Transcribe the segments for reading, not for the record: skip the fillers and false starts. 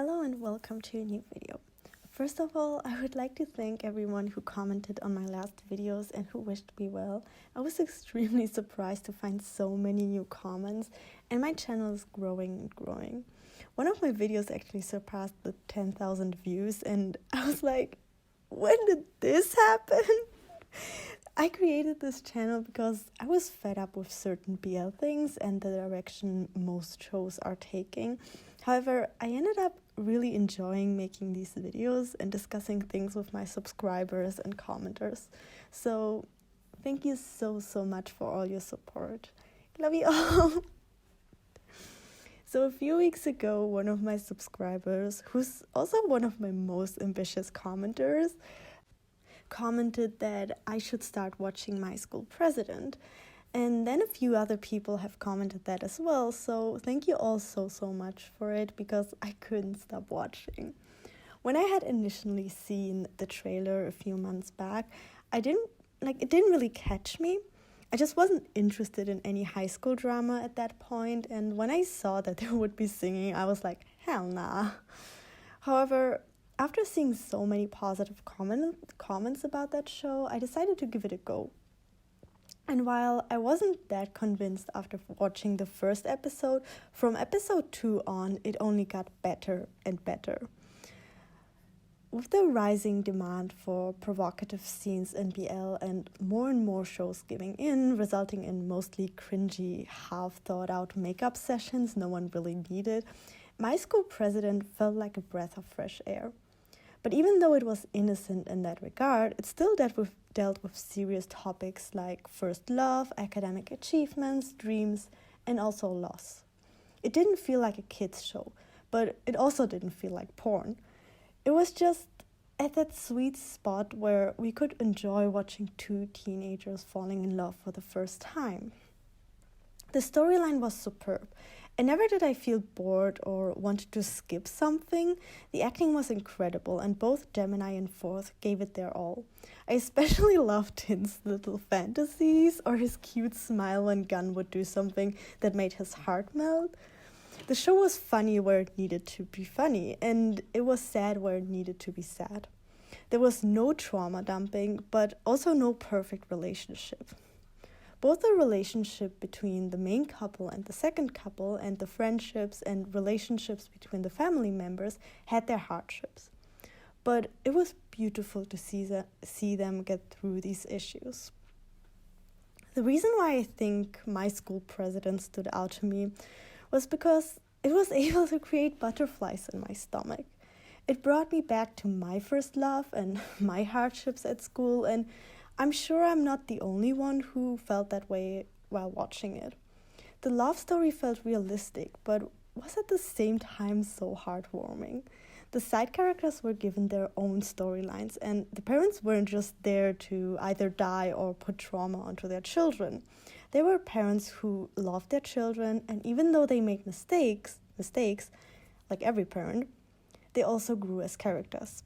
Hello and welcome to a new video. First of all, I would like to thank everyone who commented on my last videos and who wished me well. I was extremely surprised to find so many new comments, and my channel is growing and growing. One of my videos actually surpassed the 10,000 views, and I was like, when did this happen? I created this channel because I was fed up with certain BL things and the direction most shows are taking. However, I ended up really enjoying making these videos and discussing things with my subscribers and commenters. So thank you so much for all your support. Love you all. So a few weeks ago, one of my subscribers, who's also one of my most ambitious commenters, commented that I should start watching My School President. And then a few other people have commented that as well. So thank you all so much for it, because I couldn't stop watching. When I had initially seen the trailer a few months back, it didn't really catch me. I just wasn't interested in any high school drama at that point. And when I saw that there would be singing, I was like, hell nah. However, after seeing so many positive comments about that show, I decided to give it a go. And while I wasn't that convinced after watching the first episode, from episode 2 on, it only got better and better. With the rising demand for provocative scenes in BL and more shows giving in, resulting in mostly cringy, half-thought-out makeup sessions no one really needed, My School President felt like a breath of fresh air. But even though it was innocent in that regard, it still dealt with serious topics like first love, academic achievements, dreams, and also loss. It didn't feel like a kids' show, but it also didn't feel like porn. It was just at that sweet spot where we could enjoy watching two teenagers falling in love for the first time. The storyline was superb, and never did I feel bored or wanted to skip something. The acting was incredible, and both Gemini and Fourth gave it their all. I especially loved Tin's little fantasies, or his cute smile when Gunn would do something that made his heart melt. The show was funny where it needed to be funny, and it was sad where it needed to be sad. There was no trauma dumping, but also no perfect relationship. Both the relationship between the main couple and the second couple, and the friendships and relationships between the family members had their hardships. But it was beautiful to see them get through these issues. The reason why I think My School President stood out to me was because it was able to create butterflies in my stomach. It brought me back to my first love and my hardships at school, and I'm sure I'm not the only one who felt that way while watching it. The love story felt realistic, but was at the same time so heartwarming. The side characters were given their own storylines, and the parents weren't just there to either die or put trauma onto their children. They were parents who loved their children, and even though they made mistakes, like every parent, they also grew as characters.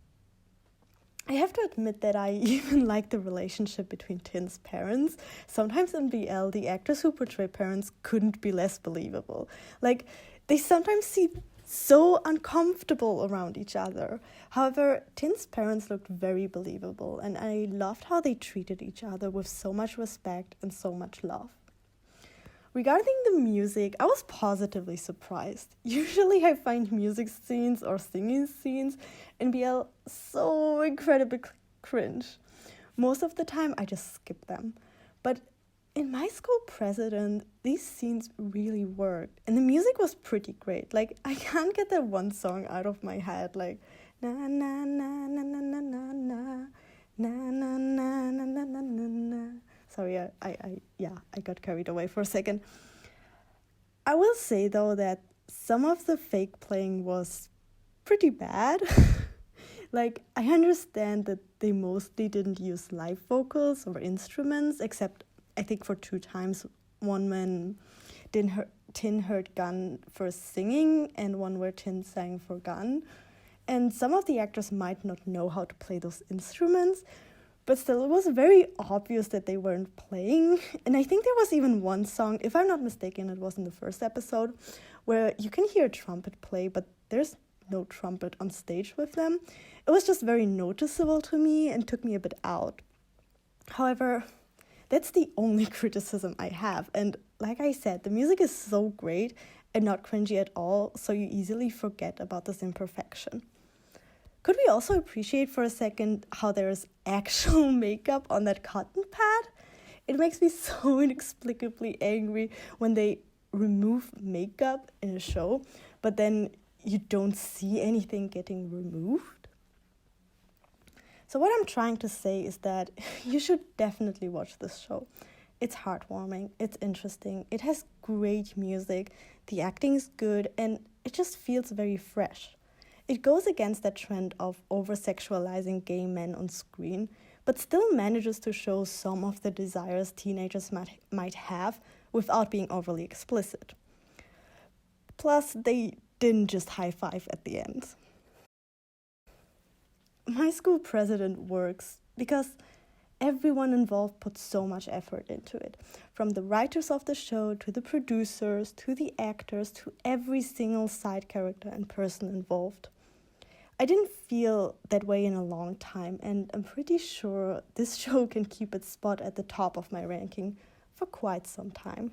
I have to admit that I even like the relationship between Tin's parents. Sometimes in BL, the actors who portray parents couldn't be less believable. Like, they sometimes seem so uncomfortable around each other. However, Tin's parents looked very believable, and I loved how they treated each other with so much respect and so much love. Regarding the music, I was positively surprised. Usually I find music scenes or singing scenes in BL so incredibly cringe. Most of the time I just skip them. But in My School President, these scenes really worked. And the music was pretty great. Like, I can't get that one song out of my head, like na na na na na na na na na na na na na na na. Sorry, I got carried away for a second. I will say, though, that some of the fake playing was pretty bad. Like, I understand that they mostly didn't use live vocals or instruments, except I think for 2 times. One when Tin heard Gunn first singing, and one where Tin sang for Gunn. And some of the actors might not know how to play those instruments, but still, it was very obvious that they weren't playing. And I think there was even one song, if I'm not mistaken, it was in the first episode, where you can hear a trumpet play, but there's no trumpet on stage with them. It was just very noticeable to me and took me a bit out. However, that's the only criticism I have. And like I said, the music is so great and not cringy at all, so you easily forget about this imperfection. Could we also appreciate for a second how there's actual makeup on that cotton pad? It makes me so inexplicably angry when they remove makeup in a show, but then you don't see anything getting removed. So what I'm trying to say is that you should definitely watch this show. It's heartwarming, it's interesting, it has great music, the acting is good, and it just feels very fresh. It goes against that trend of over-sexualizing gay men on screen, but still manages to show some of the desires teenagers might have without being overly explicit. Plus, they didn't just high-five at the end. My School President works because everyone involved put so much effort into it. From the writers of the show, to the producers, to the actors, to every single side character and person involved. I didn't feel that way in a long time, and I'm pretty sure this show can keep its spot at the top of my ranking for quite some time.